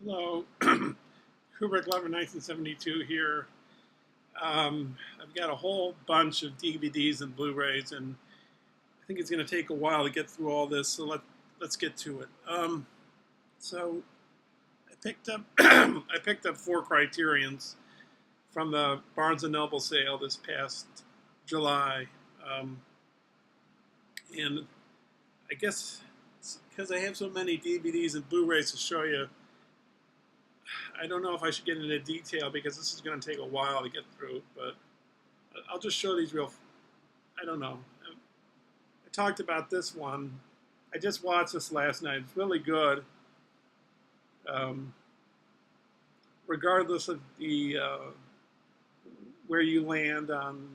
Hello, Kubrick Lover 1972 here. I've got a whole bunch of DVDs and Blu-rays, and I think it's going to take a while to get through all this. So let's get to it. So I picked up I picked up four Criterions from the Barnes and Noble sale this past July, um, and I guess because I have so many DVDs and Blu-rays to show you, I don't know if I should get into detail because this is going to take a while to get through, but I'll just show these real. I don't know. I talked about this one. I just watched this last night. It's really good. Um, Regardless of the where you land on,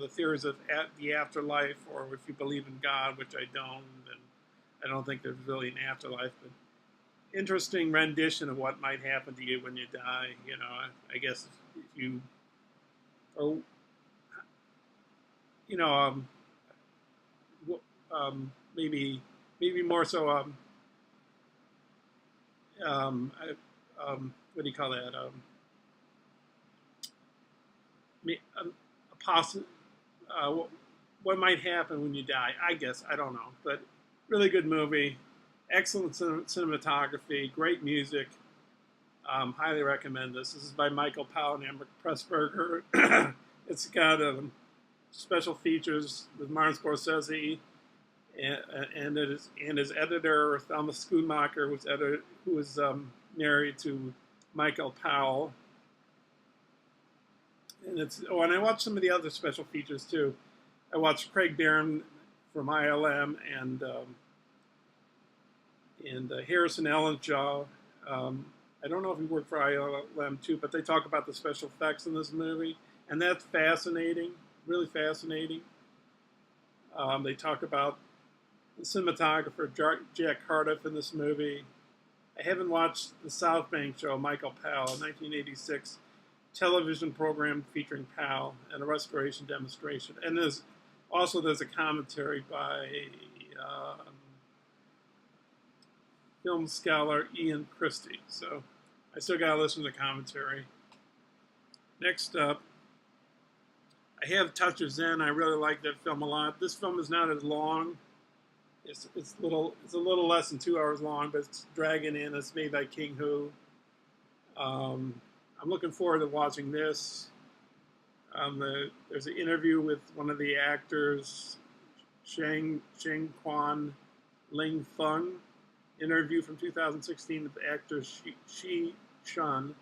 the theories of the afterlife, or if you believe in God, which I don't, and I don't think there's really an afterlife, but interesting rendition of what might happen to you when you die. I guess if you, or you know, maybe more so. What do you call that? A what, what might happen when you die? I guess I don't know, but really good movie, excellent cinematography, great music. Highly recommend this. This is by Michael Powell and Amber Pressburger. It's got special features with Martin Scorsese and his editor Thelma Schoonmaker, who was married to Michael Powell. And and I watched some of the other special features too. I watched Craig Barron from ILM and Harrison Ellenjaw. I don't know if he worked for ILM too, but they talk about the special effects in this movie, and that's fascinating, really fascinating. They talk about the cinematographer Jack Cardiff in this movie. I haven't watched the South Bank show, Michael Powell, a 1986 television program featuring Powell and a restoration demonstration. And there's a commentary by film scholar Ian Christie. So I still got to listen to the commentary. Next up, I have Touch of Zen. I really like that film a lot. This film is not as long. It's a little less than 2 hours long, but it's dragging in. It's made by King Hu. I'm looking forward to watching this. There's an interview with one of the actors, Sheng Quan Ling Feng. Interview from 2016 with actor Shi Chun.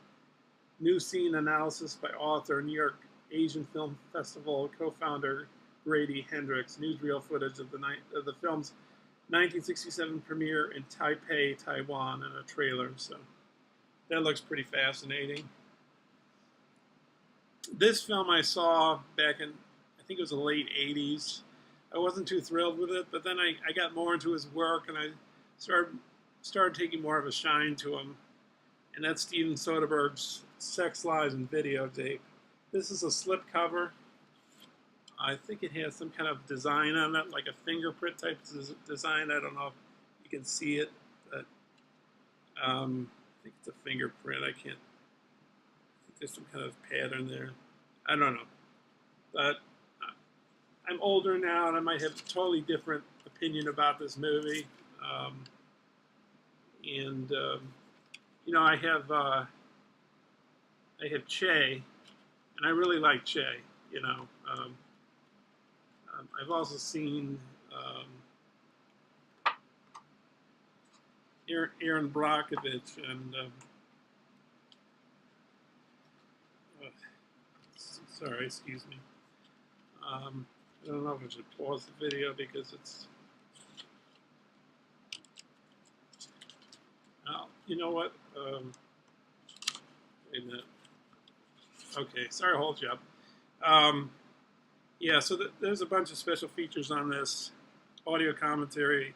New scene analysis by author, New York Asian Film Festival co-founder Grady Hendrix. Newsreel footage of the film's 1967 premiere in Taipei, Taiwan, and a trailer. So that looks pretty fascinating. This film I saw back in, I think it was the late 80s. I wasn't too thrilled with it, but then I got more into his work, and I started taking more of a shine to him. And that's Steven Soderbergh's Sex, Lies, and Videotape. This is a slipcover. I think it has some kind of design on it, like a fingerprint type design. I don't know if you can see it, but I think it's a fingerprint. I think there's some kind of pattern there. I don't know. But I'm older now, and I might have a totally different opinion about this movie. I have Che, and I really like Che. I've also seen Aaron Brockovich and sorry, excuse me. I don't know if I should pause the video because it's. You know what? Wait a minute. Okay, sorry to hold you up. Yeah, so there's a bunch of special features on this audio commentary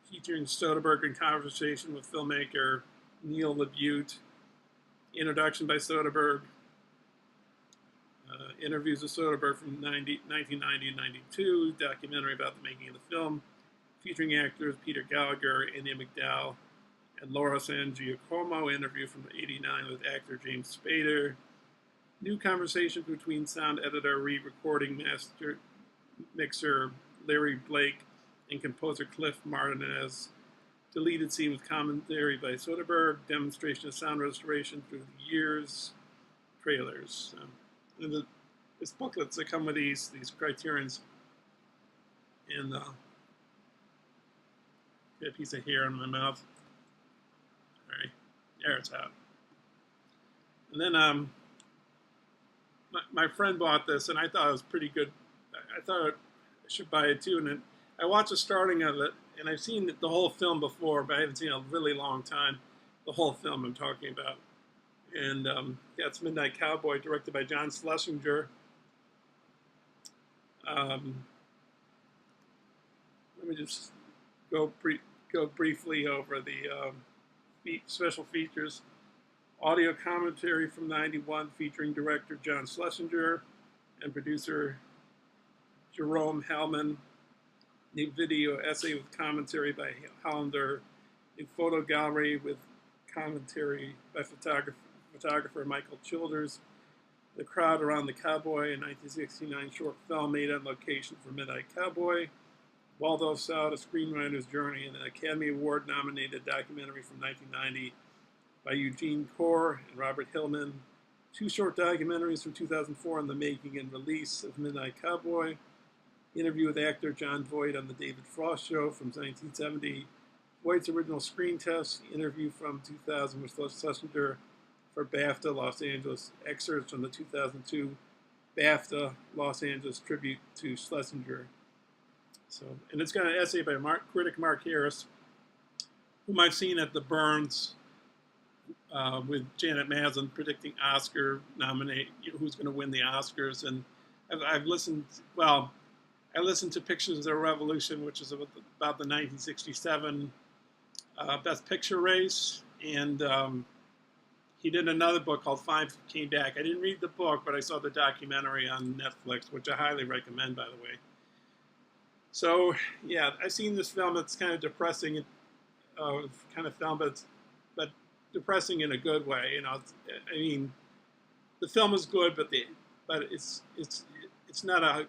featuring Soderbergh in conversation with filmmaker Neil LaBute, introduction by Soderbergh, interviews with Soderbergh from 1990 and 92, documentary about the making of the film, featuring actors Peter Gallagher, Andie MacDowell, and Laura San Giacomo interview from '89 with actor James Spader. New conversation between sound editor, re-recording master mixer Larry Blake and composer Cliff Martinez. Deleted scene with commentary by Soderbergh. Demonstration of sound restoration through the years. Trailers. And there's booklets that come with these criterions. And get a piece of hair in my mouth. All right, there it's out. And then my friend bought this, and I thought it was pretty good. I thought I should buy it too. And then I watched the starting of it, and I've seen the whole film before, but I haven't seen it in a really long time. The whole film I'm talking about. And yeah, it's Midnight Cowboy, directed by John Schlesinger. Let me just go briefly over the special features. Audio commentary from '91 featuring director John Schlesinger and producer Jerome Hellman. New video essay with commentary by Hollander. New photo gallery with commentary by photographer Michael Childers. The crowd around the cowboy, a 1969 short film made on location for Midnight Cowboy. Waldo Stout, a screenwriter's journey, and an Academy Award nominated documentary from 1990 by Eugene Corr and Robert Hillman. Two short documentaries from 2004 on the making and release of Midnight Cowboy. Interview with actor Jon Voight on the David Frost Show from 1970. Voight's original screen test. Interview from 2000 with Schlesinger for BAFTA Los Angeles. Excerpts from the 2002 BAFTA Los Angeles tribute to Schlesinger. So, and it's got an essay by critic Mark Harris, whom I've seen at the Burns with Janet Maslin predicting Oscar nominate, who's going to win the Oscars. And I've listened, well, I listened to Pictures of the Revolution, which is about the 1967 Best Picture race. And he did another book called Five Came Back. I didn't read the book, but I saw the documentary on Netflix, which I highly recommend, by the way. So, yeah, I've seen this film. It's kind of depressing, kind of film, but depressing in a good way. You know, I mean, the film is good, but it's not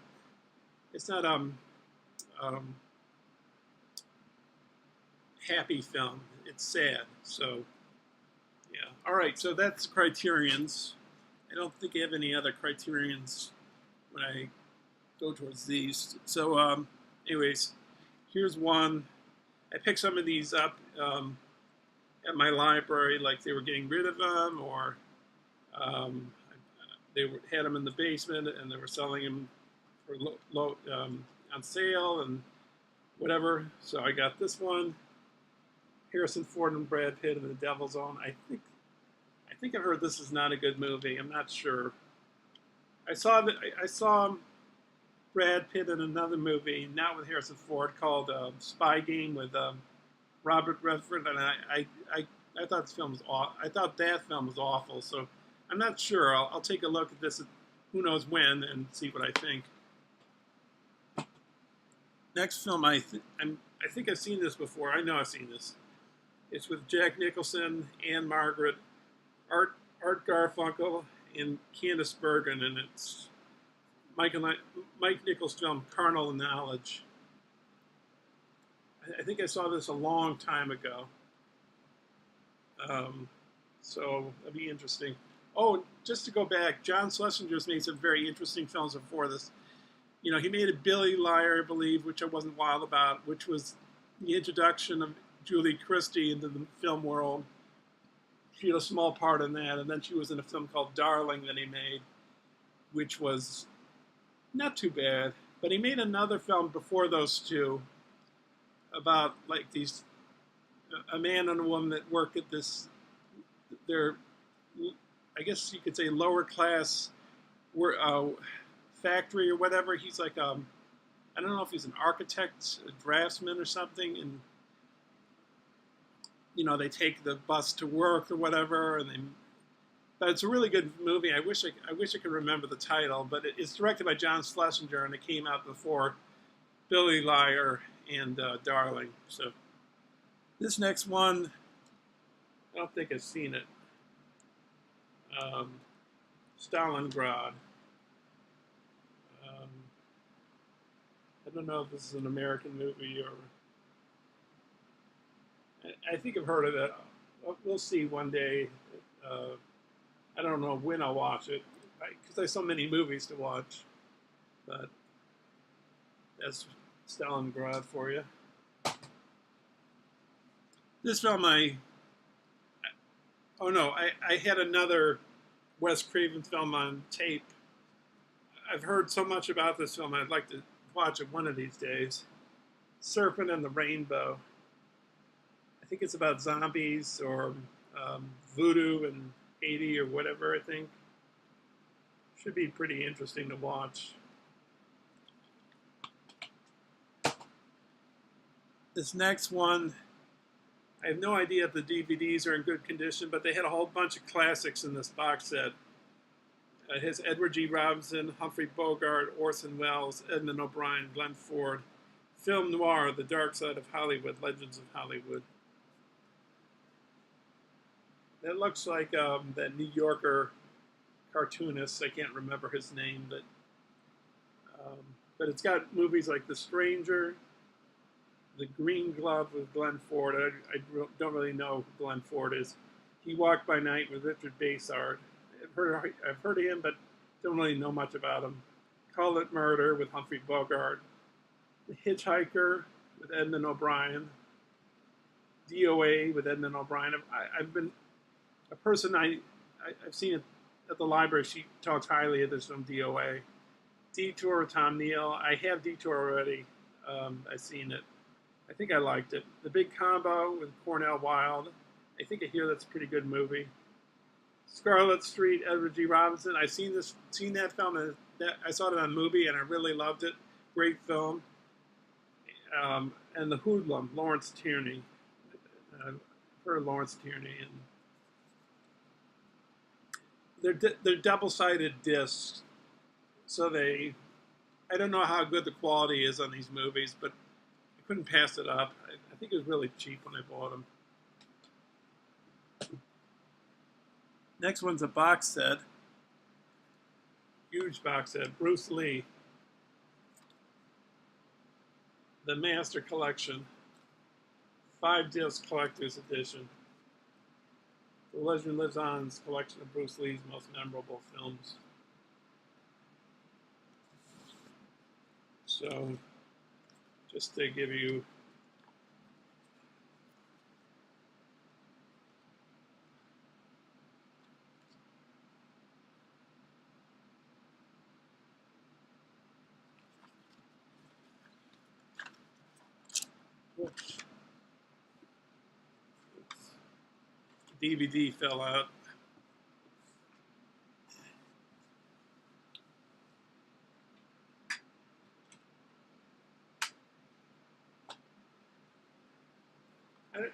happy film. It's sad. So, yeah. All right. So that's Criterions. I don't think I have any other Criterions when I go towards these. So, anyways, here's one. I picked some of these up at my library, like they were getting rid of them, or they had them in the basement and they were selling them for low on sale and whatever. So I got this one. Harrison Ford and Brad Pitt in The Devil's Own. I think I heard this is not a good movie. I'm not sure. I saw Brad Pitt in another movie, not with Harrison Ford, called Spy Game with Robert Redford, and I thought this film was I thought that film was awful. So I'm not sure. I'll take a look at this, who knows when, and see what I think. Next film, I think I've seen this before. I know I've seen this. It's with Jack Nicholson, Anne Margaret, Art Garfunkel, and Candice Bergen, and it's Mike Nichols' film Carnal Knowledge. I think I saw this a long time ago. So that'd be interesting. Oh, just to go back, John Schlesinger's made some very interesting films before this. You know, he made a Billy Liar, I believe, which I wasn't wild about, which was the introduction of Julie Christie into the film world. She had a small part in that, and then she was in a film called Darling that he made, which was not too bad. But he made another film before those two about like these a man and a woman that work at this, their, I guess you could say lower class factory or whatever. He's like I don't know if he's an architect, a draftsman or something, and you know, they take the bus to work or whatever, and but it's a really good movie. I wish I could remember the title, but it's directed by John Schlesinger, and it came out before Billy Liar and Darling. So this next one I don't think I've seen it. Um, Stalingrad. Um, I don't know if this is an American movie or. I think I've heard of it. We'll see one day. Uh, I don't know when I'll watch it because there's so many movies to watch. But that's Stalingrad for you. This film, oh no, I had another Wes Craven film on tape. I've heard so much about this film. I'd like to watch it one of these days. Serpent and the Rainbow. I think it's about zombies or voodoo in Haiti or whatever. I think should be pretty interesting to watch. This next one, I have no idea if the DVDs are in good condition, but they had a whole bunch of classics in this box set. It has Edward G. Robinson, Humphrey Bogart, Orson Welles, Edmund O'Brien, Glenn Ford. Film noir, The Dark Side of Hollywood, Legends of Hollywood. That looks like that New Yorker cartoonist. I can't remember his name, but it's got movies like The Stranger, The Green Glove with Glenn Ford. I don't really know who Glenn Ford is. He Walked by Night with Richard Basehart. I've heard of him, but don't really know much about him. Call It Murder with Humphrey Bogart. The Hitchhiker with Edmund O'Brien. DOA with Edmund O'Brien. I've been a person I've seen it at the library. She talks highly of this from DOA. Detour with Tom Neal. I have Detour already. I've seen it. I think I liked it. The Big Combo with Cornell Wilde. I think I hear that's a pretty good movie. Scarlet Street, Edward G. Robinson. I've seen that film. And I saw it on a movie and I really loved it. Great film. And The Hoodlum, Lawrence Tierney. I've heard of Lawrence Tierney. And they're double-sided discs. So I don't know how good the quality is on these movies, but I couldn't pass it up. I think it was really cheap when I bought them. Next one's a box set. Huge box set. Bruce Lee. The Master Collection. 5-disc collector's edition. The Legend Lives On's collection of Bruce Lee's most memorable films. So, just to give you DVD fell out.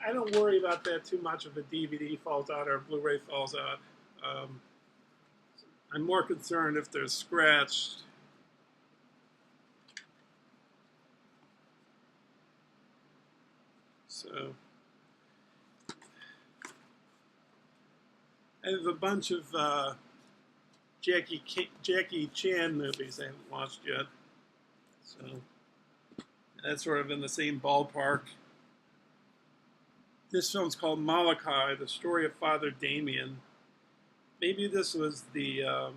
I don't worry about that too much if a DVD falls out or a Blu-ray falls out. I'm more concerned if they're scratched. So I have a bunch of Jackie Chan movies I haven't watched yet. So that's sort of in the same ballpark. This film's called Molokai, the story of Father Damien. Maybe this was the, I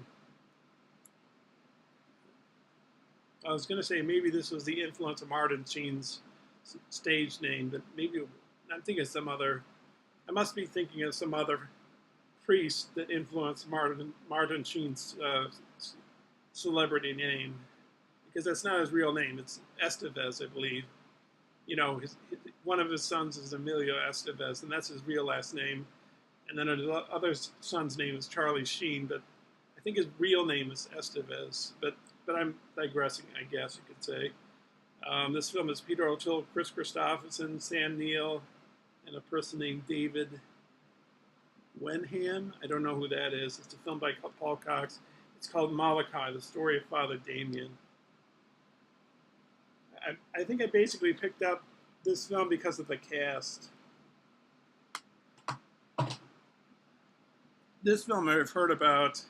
was going to say maybe this was the influence of Martin Sheen's stage name, but maybe I'm thinking of some other, I must be thinking of some other priest that influenced Martin Sheen's celebrity name, because that's not his real name. It's Estevez, I believe. You know, one of his sons is Emilio Estevez, and that's his real last name. And then his other son's name is Charlie Sheen, but I think his real name is Estevez. But I'm digressing, I guess you could say. This film is Peter O'Toole, Chris Christopherson, Sam Neill, and a person named David Wenham. I don't know who that is. It's a film by Paul Cox. It's called Molokai, the story of Father Damien. I think I basically picked up this film because of the cast. This film I've heard about.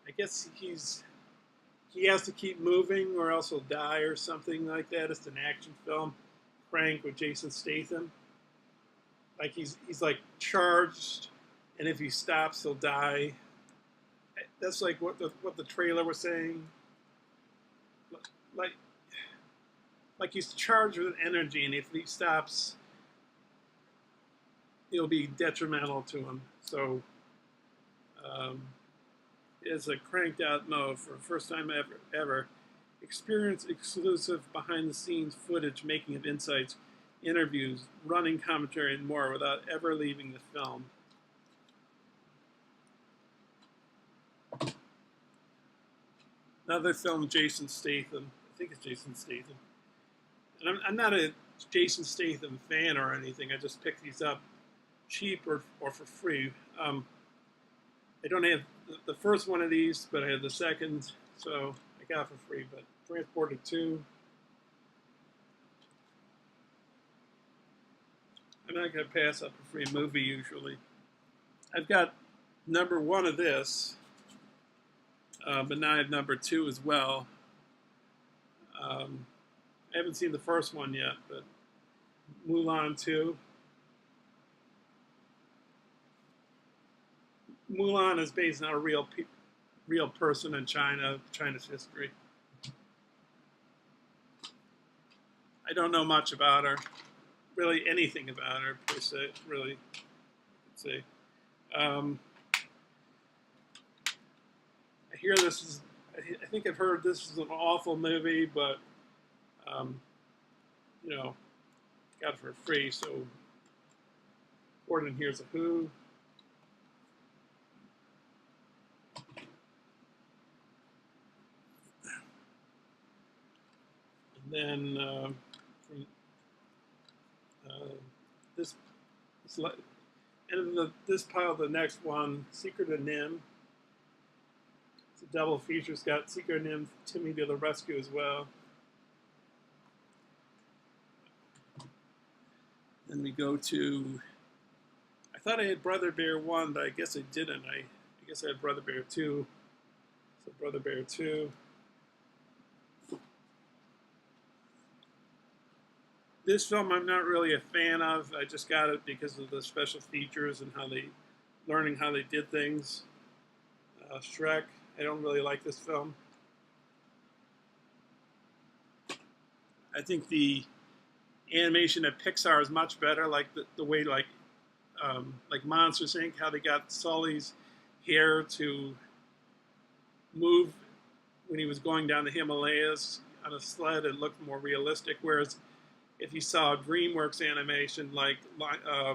I guess he has to keep moving or else he'll die or something like that. It's an action film, Crank with Jason Statham. Like he's like charged, and if he stops, he'll die. That's like what the trailer was saying. Like like he's charged with energy, and if he stops, it'll be detrimental to him. So um, it's a cranked out mode for the first time ever. Experience exclusive behind the scenes footage, making of insights, interviews, running commentary, and more without ever leaving the film. Another film, Jason Statham. I think it's Jason Statham. And I'm not a Jason Statham fan or anything. I just picked these up cheap or for free. I don't have the first one of these, but I have the second, so I got it for free. But Transporter 2. I'm not going to pass up a free movie usually. I've got number 1 of this, but now I have number 2 as well. I haven't seen the first one yet, but Mulan 2. Mulan is based on a real person in China's history. I don't know much about her, really anything about her per se. Really, I could say. I hear this is. I think I've heard this is an awful movie, but you know, got it for free. So, Gordon Here's a Who. And then from this, and this pile, the next one, Secret of NIMH. It's a double feature. It's got Secret of NIMH, Timmy to the Rescue as well. Then we go to, I thought I had Brother Bear 1, but I guess I didn't. I guess I had Brother Bear 2. So Brother Bear 2. This film I'm not really a fan of. I just got it because of the special features and learning how they did things. Shrek, I don't really like this film. I think the animation at Pixar is much better, like the way like Monsters Inc., how they got Sully's hair to move when he was going down the Himalayas on a sled. It looked more realistic, whereas if you saw DreamWorks animation like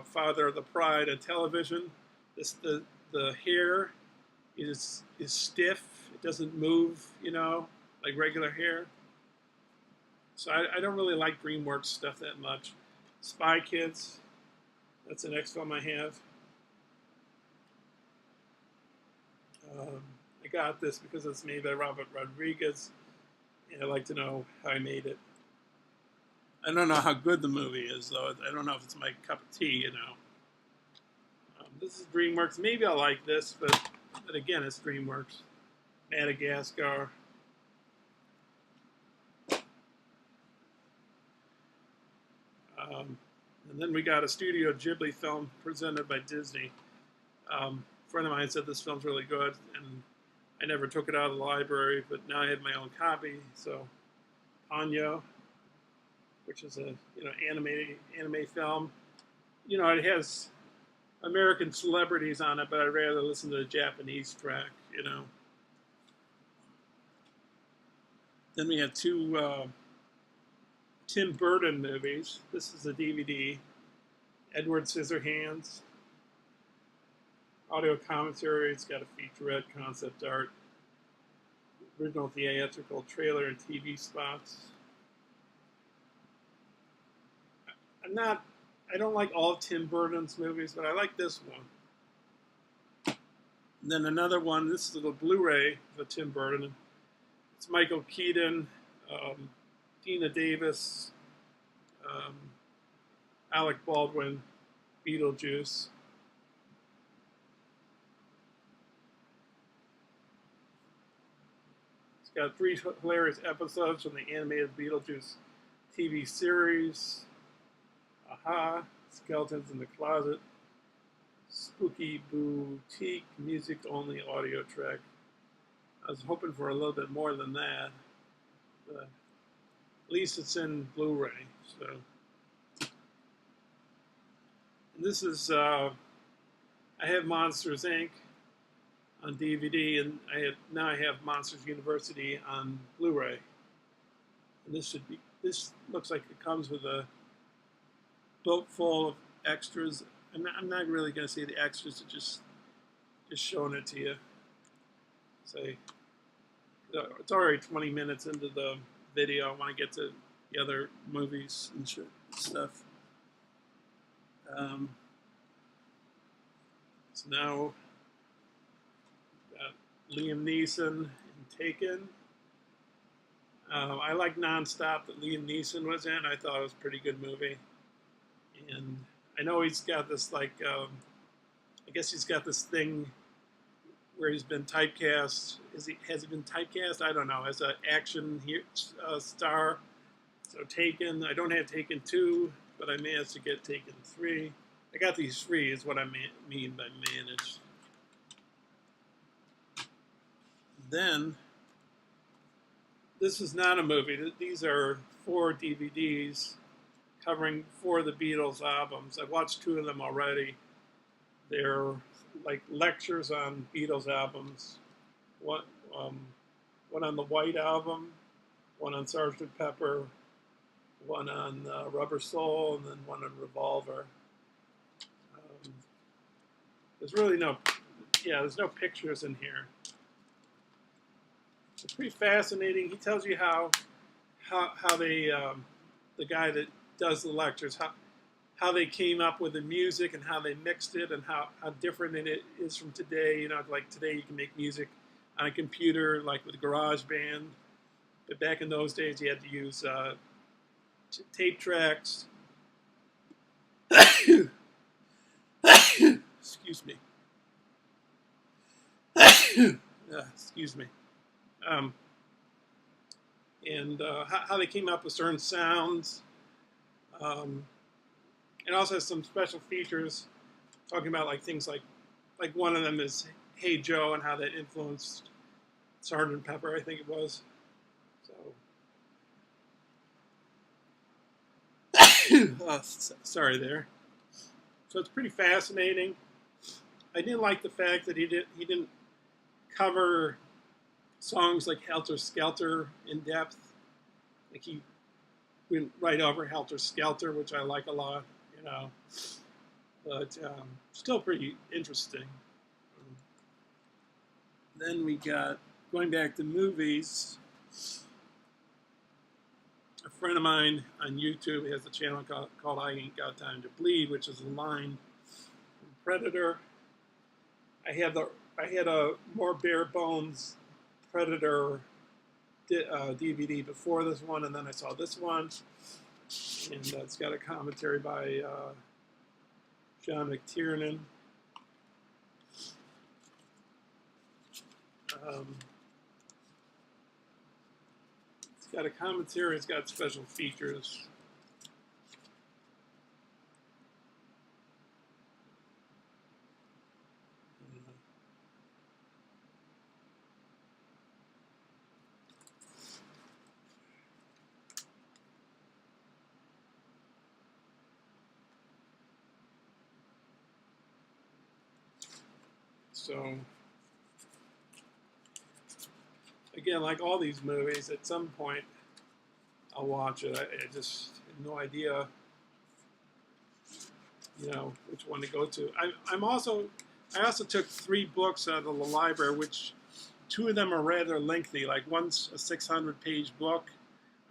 Father of the Pride on television, the hair is stiff. It doesn't move, like regular hair. So I don't really like DreamWorks stuff that much. Spy Kids, that's the next film I have. I got this because it's made by Robert Rodriguez, and I'd like to know how I made it. I don't know how good the movie is, though. I don't know if it's my cup of tea, This is DreamWorks. Maybe I'll like this, but again, it's DreamWorks. Madagascar. And then we got a Studio Ghibli film presented by Disney. A friend of mine said this film's really good, and I never took it out of the library, but now I have my own copy. So, Ponyo, which is a anime film. It has American celebrities on it, but I'd rather listen to the Japanese track. Then we have 2 Tim Burton movies. This is a DVD. Edward Scissorhands. Audio commentary. It's got a featurette, concept art, original theatrical trailer and TV spots. I don't like all of Tim Burton's movies, but I like this one. And then another one, this is a Blu-ray of Tim Burton. It's Michael Keaton, Dina Davis, Alec Baldwin, Beetlejuice. got 3 hilarious episodes from the animated Beetlejuice TV series. Aha, Skeletons in the Closet, Spooky Boutique, music only audio track. I was hoping for a little bit more than that, but at least it's in Blu-ray. So, and this is I have Monsters Inc. on DVD, and now I have Monsters University on Blu-ray. And this looks like it comes with a book full of extras. I'm not really going to see the extras, just showing it to you. Say, it's already 20 minutes into the video. I want to get to the other movies and stuff. So now Liam Neeson in Taken. I like Nonstop that Liam Neeson was in. I thought it was a pretty good movie. And I know he's got this, like, I guess he's got this thing where he's been typecast. Has he been typecast? I don't know. As an action star. So Taken. I don't have Taken 2, but I managed to get Taken 3. I got these 3 is what I mean by managed. Then, this is not a movie. These are 4 DVDs covering 4 of the Beatles albums. I've watched 2 of them already. They're like lectures on Beatles albums. One on the White Album, one on Sgt. Pepper, one on Rubber Soul, and then one on Revolver. There's really there's no pictures in here. It's pretty fascinating. He tells you how they, the guy that does the lectures, how they came up with the music and how they mixed it and how different it is from today. You know, like today you can make music on a computer, like with GarageBand. But back in those days, you had to use tape tracks. Excuse me. Excuse me. And how they came up with certain sounds. It also has some special features talking about like things like one of them is Hey Joe and how that influenced Sgt. Pepper, I think it was. So, sorry there. So it's pretty fascinating. I didn't like the fact that he didn't cover songs like Helter Skelter in depth. Like he went right over Helter Skelter, which I like a lot, you know. But still pretty interesting. Then we got, going back to movies, a friend of mine on YouTube has a channel called I Ain't Got Time to Bleed, which is a line from Predator. I had a more bare bones Predator DVD before this one, and then I saw this one, and it's got a commentary by John McTiernan. It's got a commentary. It's got special features. So, again, like all these movies, at some point I'll watch it. I just have no idea, you know, which one to go to. I also took 3 books out of the library, which 2 of them are rather lengthy. Like one's a 600-page book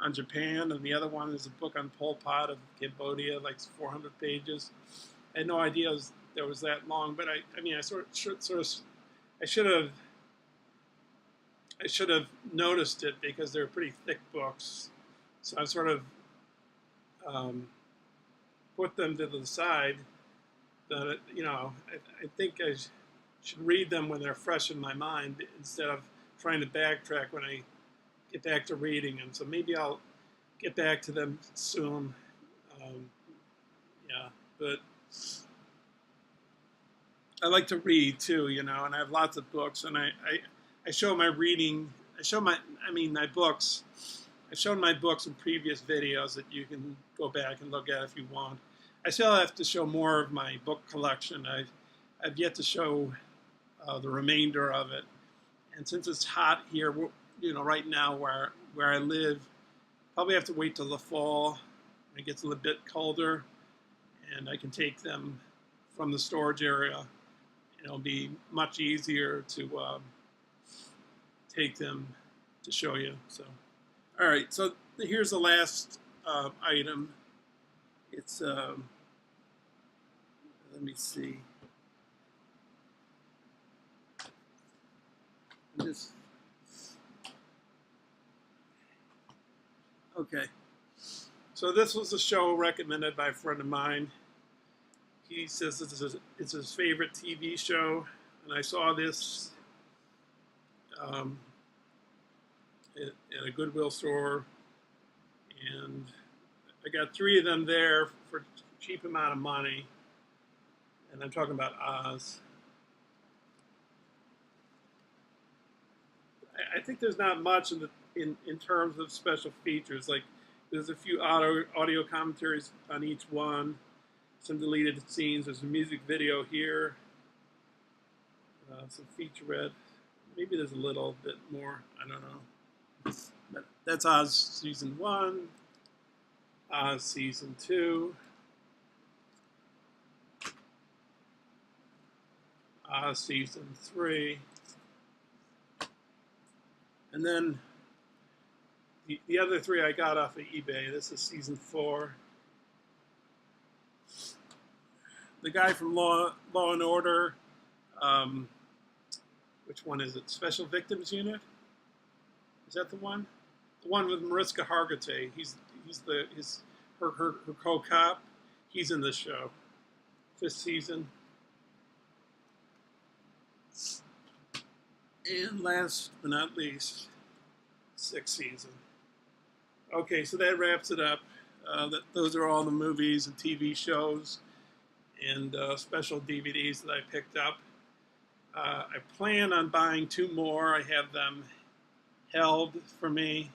on Japan, and the other one is a book on Pol Pot of Cambodia, like 400 pages. I had no idea that was that long, but I mean, I should have noticed it because they're pretty thick books. So I sort of put them to the side. That, you know, I think I should read them when they're fresh in my mind instead of trying to backtrack when I get back to reading, and so maybe I'll get back to them soon. Um, yeah, but I like to read too, and I have lots of books, and I show my reading. My books. I've shown my books in previous videos that you can go back and look at if you want. I still have to show more of my book collection. I've yet to show the remainder of it. And since it's hot here, right now where I live, probably have to wait till the fall when it gets a little bit colder, and I can take them from the storage area. It'll be much easier to take them to show you. So, all right. So here's the last item. It's let me see. Okay. So this was a show recommended by a friend of mine. He says it's his favorite TV show, and I saw this at a Goodwill store, and I got 3 of them there for a cheap amount of money, and I'm talking about Oz. I think there's not much in terms of special features. Like, there's a few audio commentaries on each one, some deleted scenes. There's a music video here, some featurette. Maybe there's a little bit more. I don't know. But that's Oz Season 1, Oz Season 2, Oz Season 3, and then the other 3 I got off of eBay. This is Season 4. The guy from Law and Order, which one is it? Special Victims Unit? Is that the one? The one with Mariska Hargitay. He's her co-cop. He's in this show. 5th season. And last but not least, 6th season. Okay, so that wraps it up. Those are all the movies and TV shows and special DVDs that I picked up. I plan on buying 2 more. I have them held for me,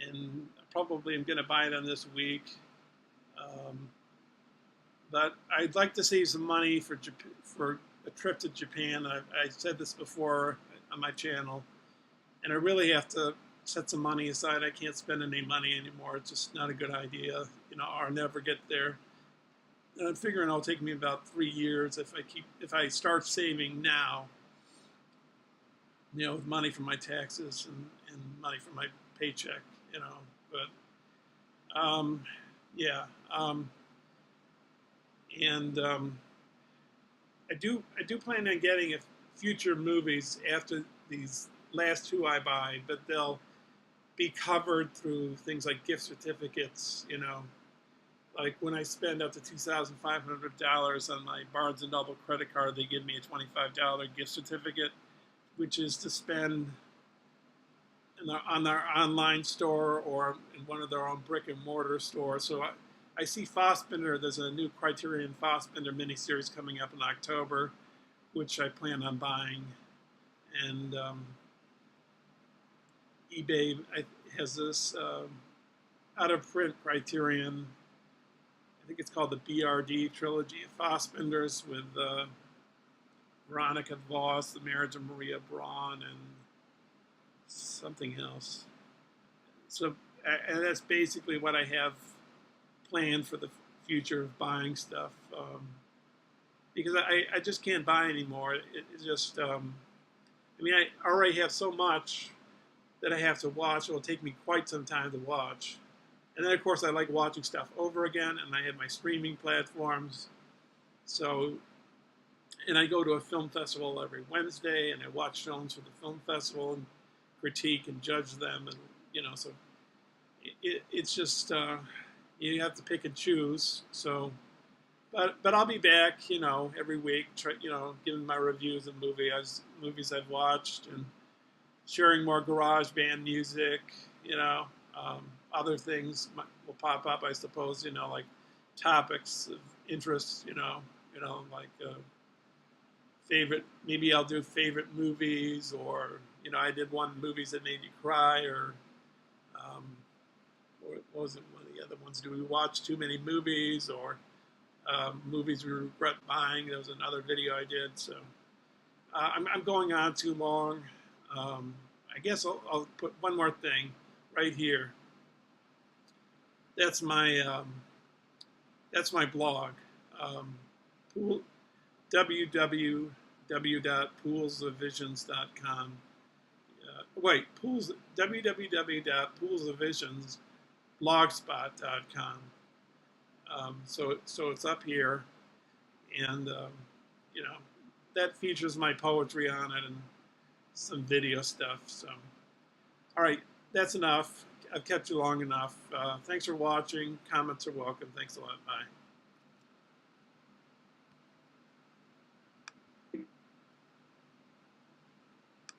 and probably I'm going to buy them this week. But I'd like to save some money for a trip to Japan. I said this before on my channel, and I really have to set some money aside. I can't spend any money anymore. It's just not a good idea. I'll never get there. And I'm figuring it'll take me about 3 years if I start saving now, with money from my taxes and money from my paycheck, But yeah. And I do plan on getting future movies after these last 2 I buy, but they'll be covered through things like gift certificates. Like when I spend up to $2,500 on my Barnes & Noble credit card, they give me a $25 gift certificate, which is to spend on their online store or in one of their own brick and mortar stores. So I see Fassbinder. There's a new Criterion Fassbinder miniseries coming up in October, which I plan on buying. And eBay has this out-of-print Criterion. I think it's called the BRD Trilogy of Fassbinders with Veronica Voss, The Marriage of Maria Braun, and something else. So, and that's basically what I have planned for the future of buying stuff. Because I just can't buy anymore. It's just, I already have so much that I have to watch. It will take me quite some time to watch. And then, of course, I like watching stuff over again, and I have my streaming platforms. So, and I go to a film festival every Wednesday, and I watch films for the film festival and critique and judge them. And, so it's just, you have to pick and choose. So, but I'll be back, every week, giving my reviews of movies I've watched and sharing more garage band music, you know, other things will pop up, I suppose, you know, like topics of interest, like favorite, maybe I'll do favorite movies, or, you know, I did one, movies that made you cry, um, or what was it, one of the other ones, do we watch too many movies, or movies we regret buying. There was another video I did, so I'm going on too long. I guess I'll put one more thing right here. That's my blog. Pool, www.poolsofvisions.com. www.poolsofvisions.blogspot.com. So it's up here, and you know, that features my poetry on it and some video stuff. So, all right, that's enough. I've kept you long enough. Thanks for watching. Comments are welcome. Thanks a lot. Bye.